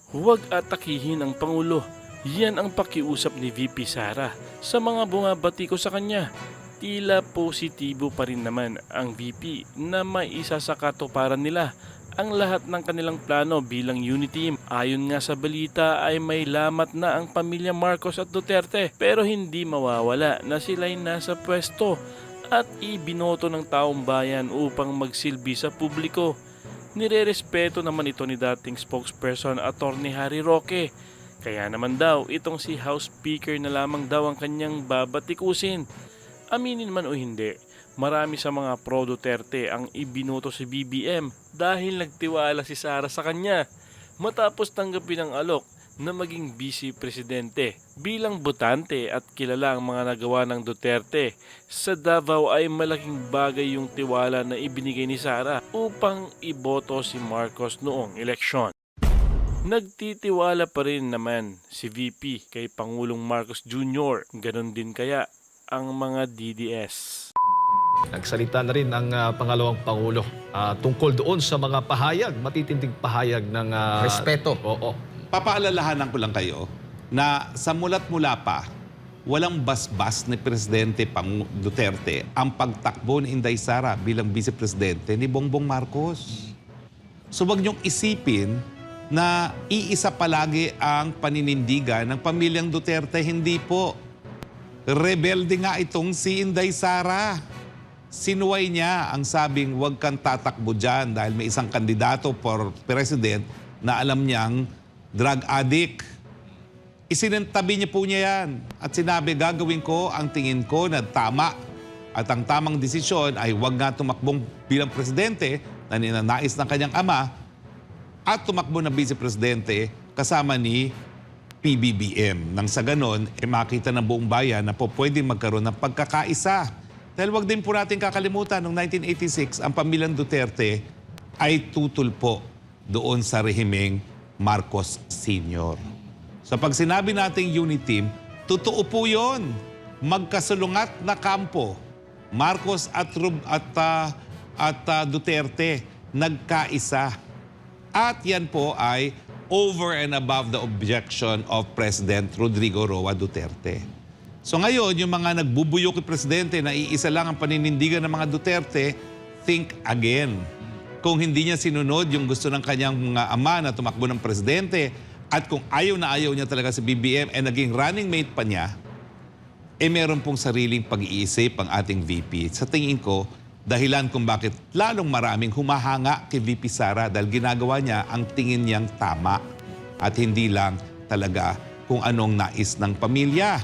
Huwag atakihin ang Pangulo. Yan ang pakiusap ni VP Sara sa mga bumabati ko sa kanya. Tila positibo pa rin naman ang VP na may isa sa katuparan nila ang lahat ng kanilang plano bilang unity team. Ayon nga sa balita ay may lamat na ang pamilya Marcos at Duterte pero hindi mawawala na sila'y nasa pwesto at ibinoto ng taong bayan upang magsilbi sa publiko. Nirerespeto naman ito ni dating spokesperson Attorney Harry Roque. Kaya naman daw itong si House Speaker na lamang daw ang kanyang babatikusin. Aminin man o hindi, marami sa mga pro-Duterte ang ibinoto si BBM dahil nagtiwala si Sara sa kanya matapos tanggapin ang alok na maging vice presidente. Bilang botante at kilala ang mga nagawa ng Duterte, sa Davao ay malaking bagay yung tiwala na ibinigay ni Sara upang iboto si Marcos noong eleksyon. Nagtitiwala pa rin naman si VP kay Pangulong Marcos Jr. Ganon din kaya ang mga DDS. Nagsalita na rin ang pangalawang Pangulo tungkol doon sa mga pahayag, matitinding pahayag ng... Respeto. Oo. Papaalalahanan ko lang kayo na sa mula't mula pa, walang basbas ni Presidente Duterte ang pagtakbo ni Inday Sara bilang Vice Presidente ni Bongbong Marcos. So wag niyong isipin na iisa palagi ang paninindigan ng pamilyang Duterte. Hindi po. Rebelde nga itong si Inday Sara. Sinuway niya ang sabing huwag kang tatakbo dyan dahil may isang kandidato for president na alam niyang drug addict. Isinantabi niya po niya yan at sinabi, gagawin ko ang tingin ko na tama at ang tamang desisyon ay huwag nga tumakbong bilang presidente na ninanais ng kanyang ama at tumakbo na vice-presidente kasama ni PBBM. Nang sa ganon, makita ng buong bayan na po pwede magkaroon ng pagkakaisa. Dahil wag din po natin kakalimutan, noong 1986, ang pamilyang Duterte ay tutulpo doon sa rehimeng Marcos Sr. So pag sinabi nating unity team, totoo po yun. Magkasulungat na kampo. Marcos at Duterte nagkaisa. At yan po ay over and above the objection of President Rodrigo Roa Duterte. So ngayon, yung mga nagbubuyok kay Presidente na iisa lang ang paninindigan ng mga Duterte, think again. Kung hindi niya sinunod yung gusto ng kanyang mga ama na tumakbo ng Presidente at kung ayaw na ayaw niya talaga si BBM naging running mate pa niya, meron pong sariling pag-iisip ang ating VP. Sa tingin ko, dahilan kung bakit lalong maraming humahanga kay VP Sara dahil ginagawa niya ang tingin niyang tama at hindi lang talaga kung anong nais ng pamilya.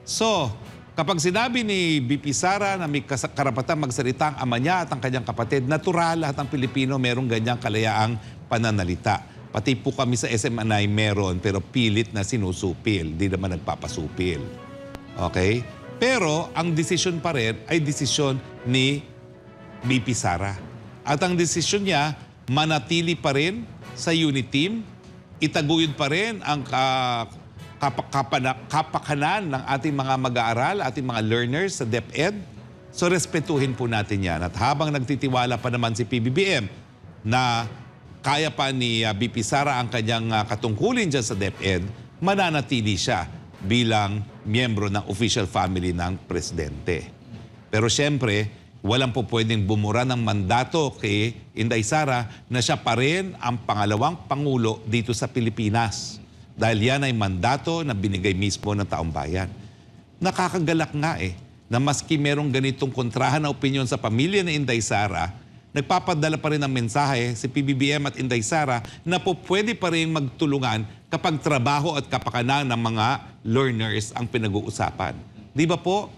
So, kapag sinabi ni VP Sara na may karapatan magsalita ang ama niya at ang kanyang kapatid, natural lahat ng Pilipino merong ganyang kalayaang pananalita. Pati po kami sa SMNI meron pero pilit na sinusupil, di naman nagpapasupil. Okay? Pero ang desisyon pa rin ay desisyon ni VP Sara. At ang desisyon niya, manatili pa rin sa unity team, itaguyod pa rin ang kapakanan ng ating mga mag-aaral, ating mga learners sa DepEd. So respetuhin po natin yan. At habang nagtitiwala pa naman si PBBM na kaya pa ni VP Sara ang kanyang katungkulin dyan sa DepEd, mananatili siya bilang miyembro ng official family ng presidente. Pero siyempre, walang po pwedeng bumura ng mandato kay Inday Sara na siya pa rin ang pangalawang pangulo dito sa Pilipinas. Dahil yan ay mandato na binigay mismo ng taong bayan. Nakakagalak nga na maski merong ganitong kontrahan na opinyon sa pamilya ni Inday Sara, nagpapadala pa rin ng mensahe si PBBM at Inday Sara na po pwede pa rin magtulungan kapag trabaho at kapakanan ng mga learners ang pinag-uusapan. Di ba po?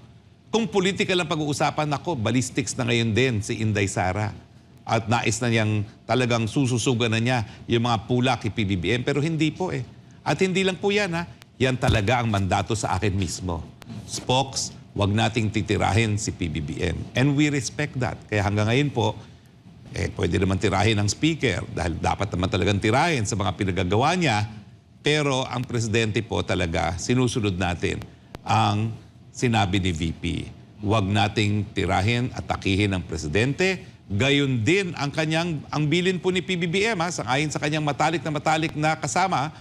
Kung political ang pag-uusapan, ako, ballistics na ngayon din si Inday Sara. At nais na niyang talagang sususugan na niya yung mga pula kay PBBM. Pero hindi po At hindi lang po yan Yan talaga ang mandato sa akin mismo. Spokes, wag nating titirahin si PBBM. And we respect that. Kaya hanggang ngayon po, pwede naman tirahin ang speaker dahil dapat naman talagang tirahin sa mga pinagagawa niya. Pero ang presidente po talaga, sinusunod natin ang sinabi ni VP. Huwag nating tirahin at takihin ang presidente Gayon din ang bilin po ni PBBM, ayon sa kanyang matalik na kasama,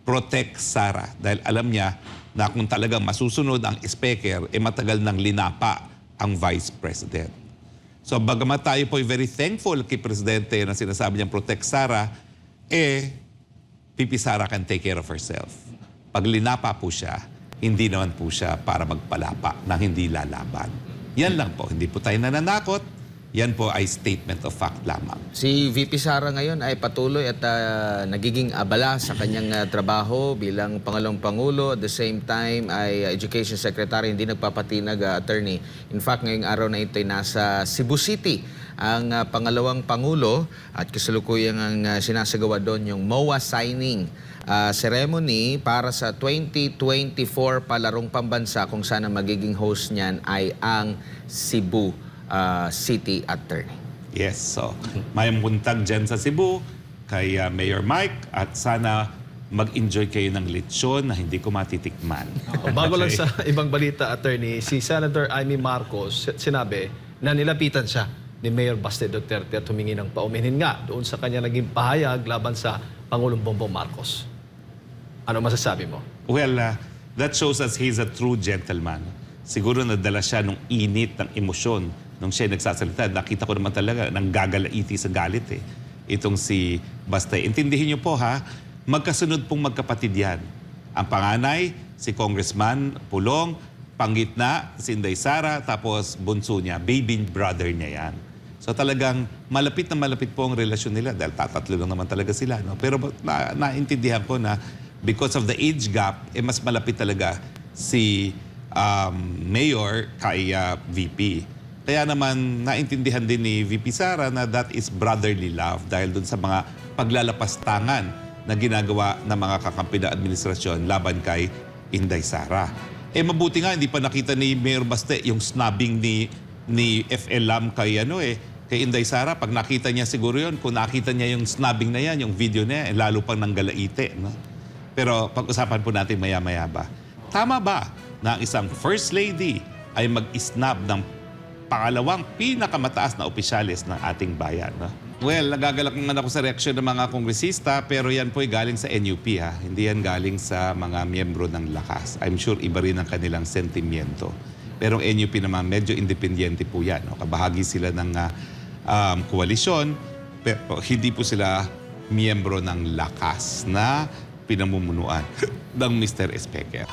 protect Sara. Dahil alam niya na kung talagang masusunod ang speaker, matagal nang linapa ang Vice President. So bagamat tayo po very thankful kay Presidente na sinasabi niyang protect Sara, Pipi Sara can take care of herself. Pag linapa po siya, hindi naman po siya para magpalapa na hindi lalaban. Yan lang po, hindi po tayo nananakot. Yan po ay statement of fact lamang. Si VP Sara ngayon ay patuloy at nagiging abala sa kanyang trabaho bilang Pangalawang Pangulo. At the same time ay Education Secretary, hindi nagpapatinag, attorney. In fact, ngayong araw na ito ay nasa Cebu City ang Pangalawang Pangulo at kasalukuyang ang sinasagawa doon yung MOA signing ceremony para sa 2024 palarong pambansa kung saan ang magiging host niyan ay ang Cebu City Attorney. Yes, so may buntag dyan sa Cebu kay Mayor Mike at sana mag-enjoy kayo ng lechon na hindi ko matitikman. Bago lang sa ibang balita, attorney, si Senator Amy Marcos sinabi na nilapitan siya ni Mayor Baste Duterte at humingi ng paumanhin nga doon sa kanya naging pahayag laban sa Pangulong Bongbong Marcos. Ano masasabi mo? Well, that shows us he's a true gentleman. Siguro nadala siya nung init ng emosyon nung siya nagsasalita. Nakita ko naman talaga nang gagalaiti sa galit itong si Baste. Intindihin niyo po magkasunod pong magkapatid yan. Ang panganay, si Congressman Pulong, panggitna, si Inday Sara, tapos bunso niya, baby brother niya yan. So talagang malapit na malapit po ang relasyon nila dahil tatatlo lang naman talaga sila. No? Pero naintindihan ko na because of the age gap, mas malapit talaga si Mayor kay VP. Kaya naman naintindihan din ni VP Sara na that is brotherly love dahil dun sa mga paglalapastangan na ginagawa ng mga kakampi na administrasyon laban kay Inday Sara. Mabuti nga hindi pa nakita ni Mayor Baste yung snubbing ni FL Lam kay kay Inday Sara. Pag nakita niya siguro yun, kung nakita niya yung snubbing na yan, yung video na yan, lalo pang nanggalaite. No? Pero pag-usapan po natin maya-maya ba. Tama ba na ang isang First Lady ay mag-snub ng pangalawang pinakamataas na opisyalis ng ating bayan? No? Well, nagagalak naman ako sa reaksyon ng mga kongresista pero yan po ay galing sa NUP. Hindi yan galing sa mga miyembro ng Lakas. I'm sure iba rin ang kanilang sentimiento. Pero ang NUP naman medyo independyente po yan. No? Kabahagi sila ng koalisyon pero hindi po sila miyembro ng Lakas na pinamumunuan ng Mr. Speaker.